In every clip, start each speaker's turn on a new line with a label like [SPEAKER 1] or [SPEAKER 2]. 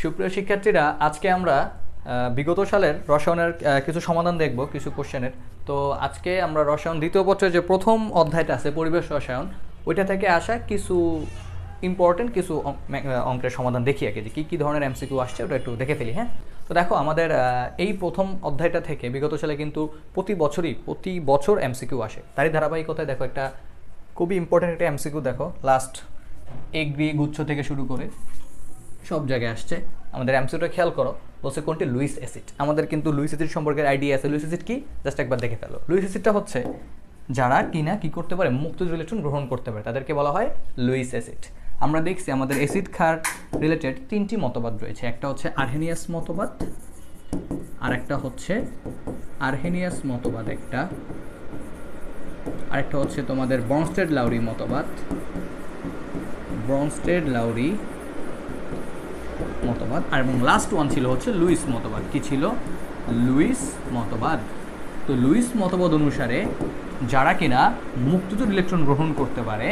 [SPEAKER 1] সুপ্রিয় শিক্ষার্থীরা, আজকে আমরা বিগত সালের রসায়নের কিছু সমাধান দেখব, কিছু কোশ্চেনের। তো আজকে আমরা রসায়ন দ্বিতীয় পত্রের যে প্রথম অধ্যায়টা আছে পরিবেশ রসায়ন, ওইটা থেকে আসা কিছু ইম্পর্টেন্ট কিছু অঙ্কের সমাধান দেখি আগে যে কী ধরনের এমসিকিউ আসছে ওটা একটু দেখে ফেলি। হ্যাঁ, তো দেখো আমাদের এই প্রথম অধ্যায়টা থেকে বিগত সালে কিন্তু প্রতি বছর এমসিকিউ আসে। তারই ধারাবাহিকতায় দেখো একটা খুবই ইম্পর্টেন্ট একটা এমসিকিউ দেখো, লাস্ট এগ্রি গুচ্ছ থেকে শুরু করে সব জায়গায় আসছে। আমাদের এমসিকিউটা খেয়াল করো, বলছে কোনটি লুইস অ্যাসিড। আমাদের কিন্তু লুইস অ্যাসিড সম্পর্কে আইডিয়া আছে। লুইস অ্যাসিড কি জাস্ট একবার দেখে ফেলো। লুইস অ্যাসিডটা হচ্ছে যারা কিনা কি করতে পারে, মুক্ত ইলেকট্রন গ্রহণ করতে পারে, তাদেরকে বলা হয় লুইস অ্যাসিড। আমরা দেখছি আমাদের অ্যাসিড ক্ষার রিলেটেড তিনটি মতবাদ রয়েছে। একটা হচ্ছে আর্হেনিয়াস মতবাদ, আর একটা হচ্ছে আর্হেনিয়াস মতবাদ একটা, আরেকটা হচ্ছে তোমাদের ব্রনস্টেড-লাউরি মতবাদ, ব্রনস্টেড-লাউরি মতবাদ, আর এবং লাস্ট ওয়ান ছিল হচ্ছে লুইস মতবাদ। কি ছিল? লুইস মতবাদ। তো লুইস মতবাদ অনুসারে যারা কিনা মুক্ত ইলেকট্রন গ্রহণ করতে পারে,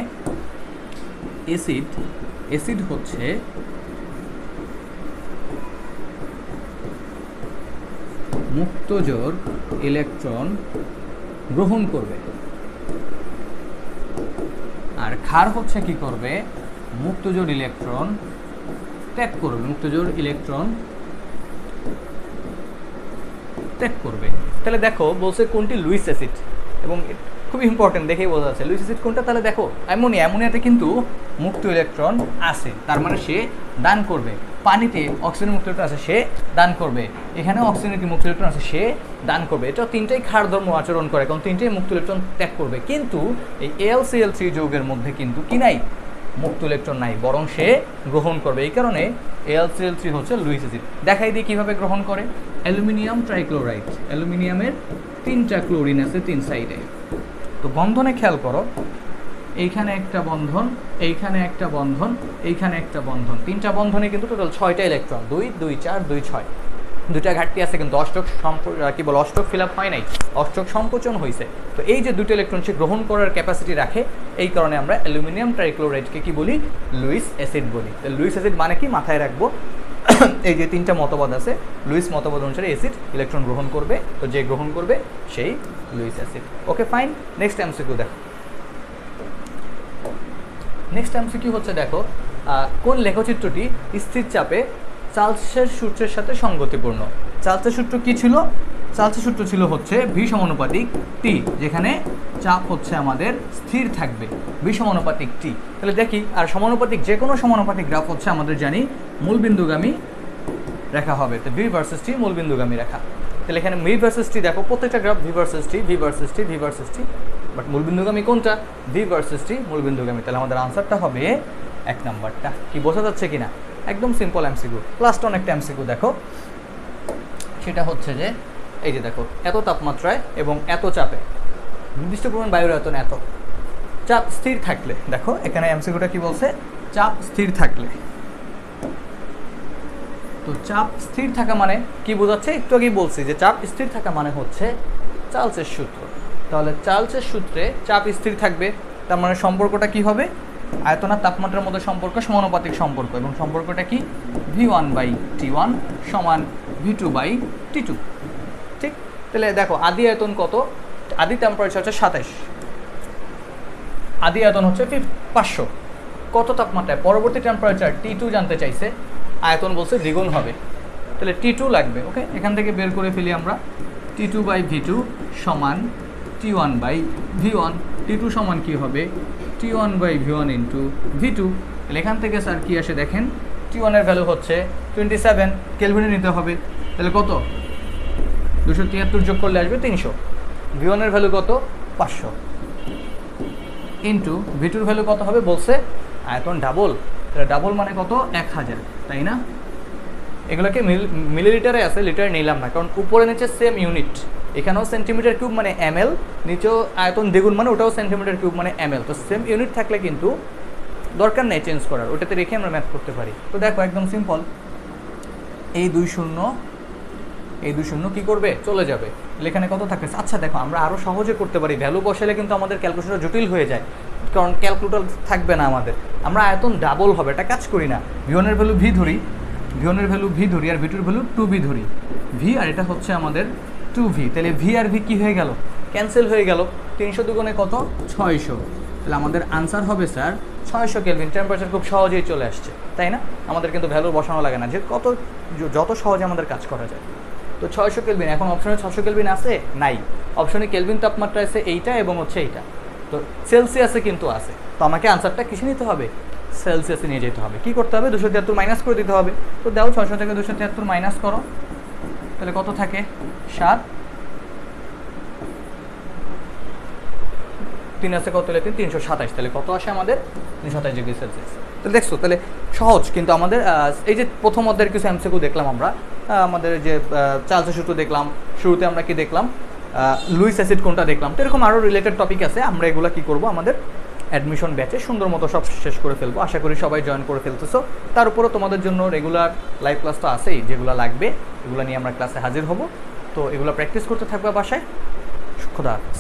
[SPEAKER 1] অ্যাসিড হচ্ছে মুক্তজোর ইলেকট্রন গ্রহণ করবে, আর ক্ষার হচ্ছে কি করবে? মুক্তজোর ইলেকট্রন ত্যাগ করবে, মুক্তজোর ইলেকট্রন ত্যাগ করবে। তাহলে দেখো বলছে কোনটি লুইস অ্যাসিড, এবং খুব ইম্পর্টেন্ট, দেখেই বোঝা যাচ্ছে লুইস অ্যাসিড কোনটা। তাহলে দেখো অ্যামোনিয়াতে কিন্তু মুক্ত ইলেকট্রন আছে, তার মানে সে দান করবে। পানিতে অক্সিজেন মুক্ত ইলেকট্রন আছে, সে দান করবে। এখানে অক্সিজেনের কি মুক্ত ইলেকট্রন আছে, সে দান করবে। এটা তিনটাই ক্ষার ধর্ম আচরণ করে, কারণ তিনটাই মুক্ত ইলেকট্রন ত্যাগ করবে। কিন্তু এই AlCl3 যৌগের মধ্যে কিন্তু কি নাই? মুক্ত ইলেকট্রন নাই, বরং সে গ্রহণ করবে। এই কারণে AlCl3 হচ্ছে লুইস অ্যাসিড। দেখাই দিই কীভাবে গ্রহণ করে। অ্যালুমিনিয়াম ট্রাইক্লোরাইড, অ্যালুমিনিয়ামের 3টা ক্লোরিন আছে 3 সাইডে। তো বন্ধনে খেয়াল করো, এইখানে একটা বন্ধন, এইখানে একটা বন্ধন, এইখানে একটা বন্ধন, 3টা বন্ধনে কিন্তু টোটাল 6টা ইলেকট্রন, 2 2 4 2 6। দুটা ঘাটতি আছে, কিন্তু অষ্টক ফিল আপ হয় নাই, অষ্টক সংকোচন হয়েছে। তো এই যে দুটো ইলেকট্রন সে গ্রহণ করার ক্যাপাসিটি রাখে, এই কারণে আমরা অ্যালুমিনিয়াম ট্রাইক্লোরাইডকে কি বলি? লুইস অ্যাসিড বলি। তো লুইস অ্যাসিড মানে কি মাথায় রাখবো, এই যে 3টা মতবাদ আছে, লুইস মতবাদ অনুসারে অ্যাসিড ইলেকট্রন গ্রহণ করবে, তো যে গ্রহণ করবে সেই Luis acid. Okay fine, next MCQ দেখো। নেক্সট এমসিকিউ হচ্ছে দেখো, কোন লেখচিত্রটি স্থির চাপে চার্লসের সূত্রের সাথে সঙ্গতিপূর্ণ? চার্লসের সূত্র কি ছিল? চার্লসের সূত্র ছিল হচ্ছে ভি সমানুপাতিক টি, যেখানে চাপ হচ্ছে আমাদের স্থির থাকবে, ভি সমানুপাতিক টি। তাহলে দেখি, আর সমানুপাতিক যে কোনো সমানুপাতিক গ্রাফ হচ্ছে আমাদের জানি মূলবিন্দুগামী রেখা হবে। তো ভি ভার্সেস টি মূলবিন্দুগামী রেখা। তাহলে এখানে ভি ভার্সেস টি দেখো, প্রত্যেকটা graph V versus T, V versus T, V versus T, but মূলবিন্দুগামী কোনটা? ভি ভার্সেস টি মূলবিন্দুগামী। তাহলে আমাদের আনসারটা হবে 1 নাম্বারটা। কি বোঝা যাচ্ছে কিনা? একদম সিম্পল এমসিকিউ। লাস্ট অন একটা এমসিকিউ দেখো, সেটা হচ্ছে যে এই যে দেখো, এত তাপমাত্রায় এবং এত চাপে নির্দিষ্ট পরিমাণ বায়ুর আয়তন এত, চাপ স্থির থাকলে, দেখো এখানে এমসিকিউটা কি বলছে? চাপ স্থির থাকলে। তো চাপ স্থির থাকা মানে কি বোঝাচ্ছে? একটু আগেই বলছি যে চাপ স্থির থাকা মানে হচ্ছে চার্লসের সূত্র। তাহলে চার্লসের সূত্রে চাপ স্থির থাকবে, তার মানে সম্পর্কটা কি হবে? আয়তন আর তাপমাত্রার মধ্যে সম্পর্ক সমানুপাতিক সম্পর্ক, এবং সম্পর্কটা কি? V1/T1 সমান V2/T2। ঠিক? তাহলে দেখো আদি আয়তন কত? আদি টেম্পারেচার হচ্ছে 27, আদি আয়তন হচ্ছে 500। কত তাপমাত্রায়? পরবর্তী টেম্পারেচার T2 জানতে চাইছে, আয়তন বলছে দ্বিগুণ হবে, তাহলে T2 লাগবে। ওকে, এখান থেকে বের করে ফেলি আমরা। T2/V2 সমান T1/V1। T2 সমান কি হবে? T1/V1 into V2। তাহলে এখান থেকে স্যার কি আসে দেখেন, T1 এর ভ্যালু হচ্ছে 27, কেলভিনে নিতে হবে। তাহলে কত? 273 যোগ করলে আসবে 300। V1 এর ভ্যালু কত? 500 ইন্টু V2 এর ভ্যালু কত হবে বলছে? আয়তন ডাবল, তাহলে ডাবল মানে কত? 1000, তাই না? এগুলোকে মিলিলিটারে আছে, লিটারে নিলাম না, কারণ উপরে নিচে সেম ইউনিট। এখানেও সেন্টিমিটার কিউব মানে ml, নিচেও আয়তন দ্বিগুণ মানে ওটাও সেন্টিমিটার কিউব মানে ml। তো সেম ইউনিট থাকলে কিন্তু দরকার নেই চেঞ্জ করার, ওটাতে রেখে আমরা ম্যাথ করতে পারি। তো দেখো একদম সিম্পল, এই 2 শূন্য কি করবে? চলে যাবে। এখানে কত থাকে? আচ্ছা দেখো, আমরা আরও সহজে করতে পারি। ভ্যালু বসালে কিন্তু আমাদের ক্যালকুলেশনটা জটিল হয়ে যায়, কারণ ক্যালকুলেটর থাকবে না আমাদের। আমরা আয়তন ডাবল হবে, এটা কাজ করি না। V1 এর ভ্যালু ভি ধরি, V1 এর ভ্যালু ভি ধরি আর V2 এর ভ্যালু 2V ধরি, ভি আর এটা হচ্ছে আমাদের 2V, তাহলে ভি আর ভি কী হয়ে গেল, ক্যান্সেল হয়ে গেল। 300 দুগুণে কত, 600, তাহলে আমাদের আনসার হবে স্যার 600 কেলভিন। টেম্পারেচার খুব সহজেই চলে আসছে, তাই না? আমাদের কিন্তু ভ্যালু বসানো লাগে না, যে যত সহজে আমাদের কাজ করা যায়। তো 600 কেলভিন, এখন অপশনে 600 কেলভিন আছে নাই, অপশনে কেলভিন তাপমাত্রা আছে এইটা এবং হচ্ছে এইটা, তো সেলসিয়াসে কিন্তু আছে। তো আমাকে আনসারটা কিসে নিতে হবে, সেলসিয়াসে নিয়ে যেতে হবে। কী করতে হবে, 273 মাইনাস করে দিতে হবে। তো দাও 600 থেকে 273 মাইনাস করো, তাহলে কত থাকে, 7, 3 আছে কত, 327, তাহলে কত আসে আমাদের, 327 ডিগ্রি সেলসিয়াস। তাহলে দেখছো, তাহলে সহজ কিন্তু আমাদের। এই যে প্রথম অধ্যায়ের কিছু এমসিকিউ দেখলাম আমরা, আমাদের যে চার্লসের সূত্র দেখলাম, শুরুতে আমরা কি দেখলাম, লুইস অ্যাসিড কোনটা দেখলাম। তো এরকম আরও রিলেটেড টপিক আছে, আমরা এগুলো কি করব, আমাদের অ্যাডমিশন ব্যাচে সুন্দর মতো সব শেষ করে ফেলবো। আশা করি সবাই জয়েন করে ফেলতেছো। তার উপরও তোমাদের জন্য রেগুলার লাইভ ক্লাস তো আছেই, যেগুলো লাগবে এগুলো নিয়ে আমরা ক্লাসে হাজির হব। তো এগুলো প্র্যাকটিস করতে থাকবে বাসায়। খোদা হাফেজ।